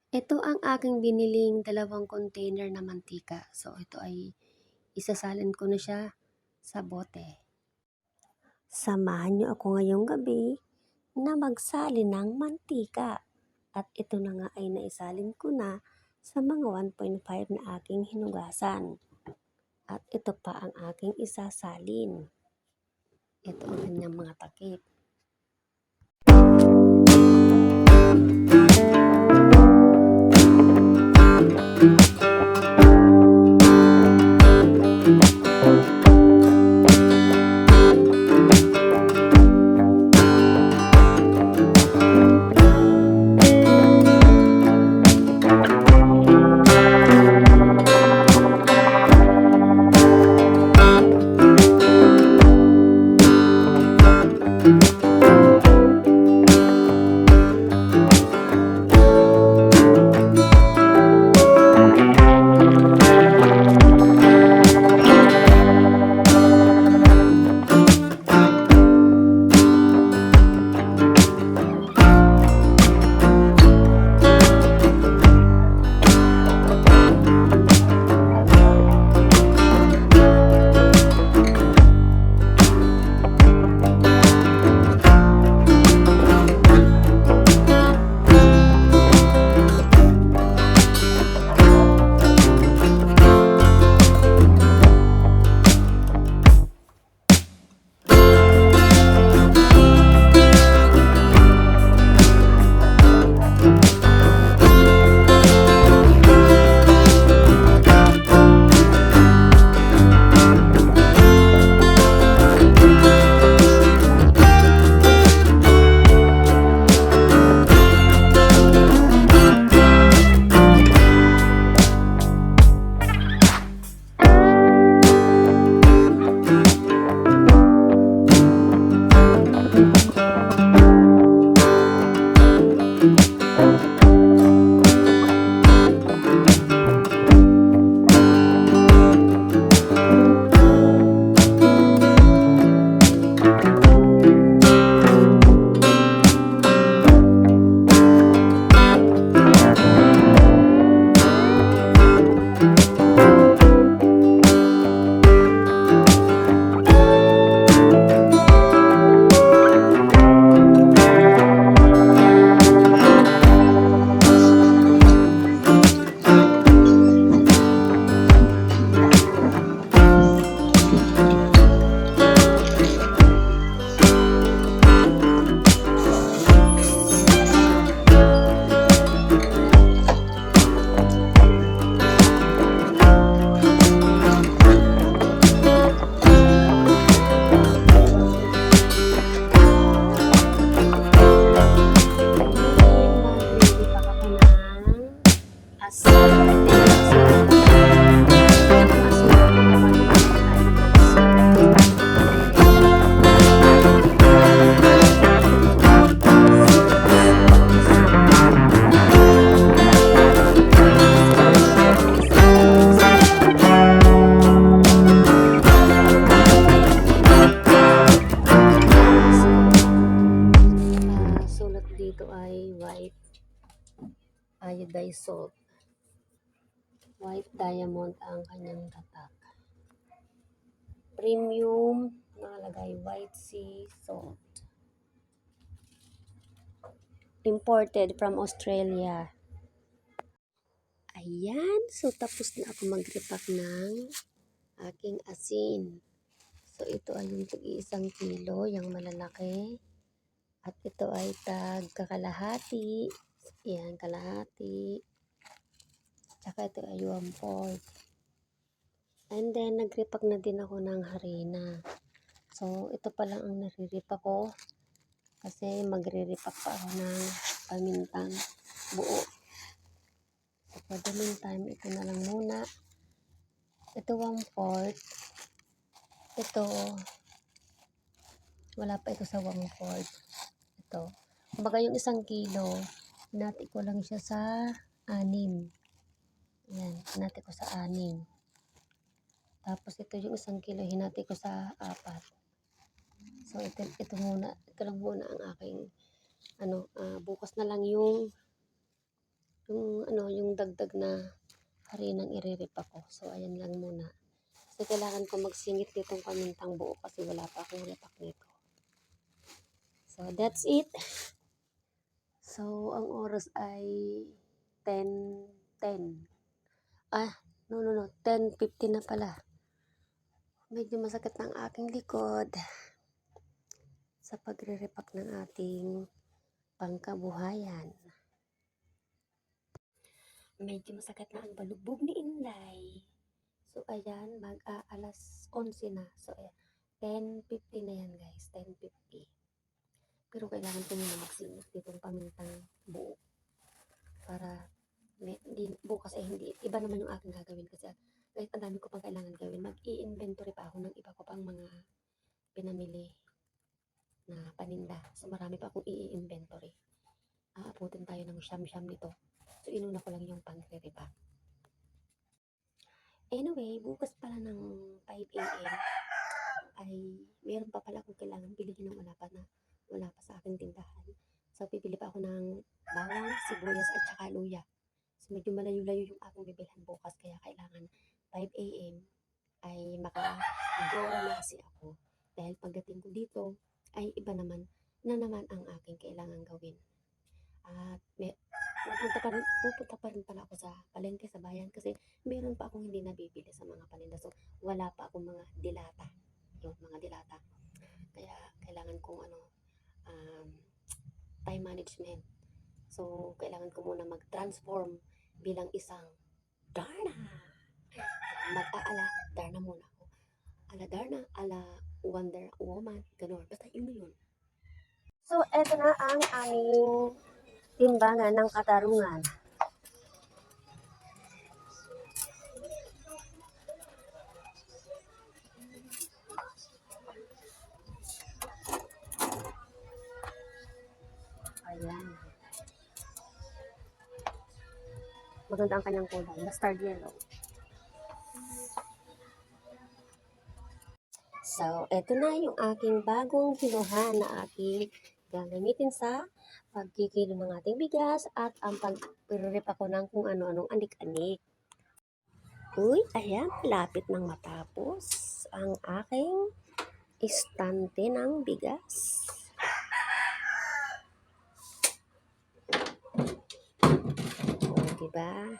Ito ang aking biniling 2 container na mantika. So, ito ay isasalin ko na siya sa bote. Samahan niyo ako ngayong gabi na magsalin ng mantika. At ito na nga ay naisalin ko na sa mga 1.5 na aking hinugasan. At ito pa ang aking isasalin. Ito ang kanyang mga takip. Sulat dito ay white iodized salt. White diamond ang kanyang tatak. Premium, nakalagay white sea salt. Imported from Australia. Ayan, so tapos na ako mag-repack ng aking asin. So ito ay yung tig-1 kilo, yung malalaki. At ito ay kalahati. Yan, kalahati. Tsaka ito ay 1/4. And then, nag-repack na din ako ng harina. So, ito pa lang ang nare-repack ko. Kasi magre-repack pa ako ng pamintang buo. So, for the meantime, ito na lang muna. Ito 1/4. Ito, wala pa ito sa 1/4. Ito. Kumbaga yung 1 kilo, hinati ko lang siya sa 6. Ayan, hinati ko sa 6. Tapos ito yung 1 kilo, hinati ko sa 4. So ito muna, ito lang muna ang aking bukas na lang yung yung dagdag na harinang irerip ako. So, ayan lang muna. Kasi kailangan ko magsingit nitong pamintang buo kasi wala pa akong repak nito. So, that's it. So, ang oras ay 10:10. No. 10:50 na pala. Medyo masakit na ang aking likod sa pagre-repack ng ating pangkabuhayan. Medyo masakit na ang balugbog ni Inday. So, ayan, mag-alas 11 na. So, 10:50 na yan, guys. 10:50. Pero kailangan ko muna magsingit ditong pamintang buo. Para, bukas ay hindi. Iba naman yung aking gagawin kasi kahit ang dami ko pang kailangan gawin, mag-i-inventory pa ako ng iba ko pang mga pinamili na paninda. So, marami pa akong i-inventory. Aabutin tayo ng siyam-siyam nito. So, inuna ko lang yung pang-repack. Anyway, bukas pala ng 5 a.m. ay meron pa pala akong kailangan bilhin ng wala pa sa aking tindahan. So, bibili pa ako ng bawang, sibuyas at saka luya. So, medyo malayo-layo yung aking bibilhan bukas kaya kailangan 5 a.m. ay maka-gormasi ako. Dahil pagdating ko dito ay iba naman ang aking kailangan gawin. At pupunta pa rin pala ako sa palengke sa bayan kasi meron pa akong hindi nabibili sa mga paninda. So, wala pa akong mga dilata. Mga dilata. Kaya, kailangan kong time management. So, kailangan ko muna mag-transform bilang isang Darna. Darna muna ako. Ala Darna, ala Wonder Woman, gano'n. Basta yun. So, eto na ang aming timbangan ng katarungan. Ayan. Maganda ang kanyang kulay, mustard yellow. So, eto na yung aking bagong kinuha na aking gagamitin sa pagkikilo ng ating bigas at ang pag-rip ako ng kung ano-anong anik-anik. Uy, ayan, malapit nang matapos ang aking istante ng bigas. O, diba?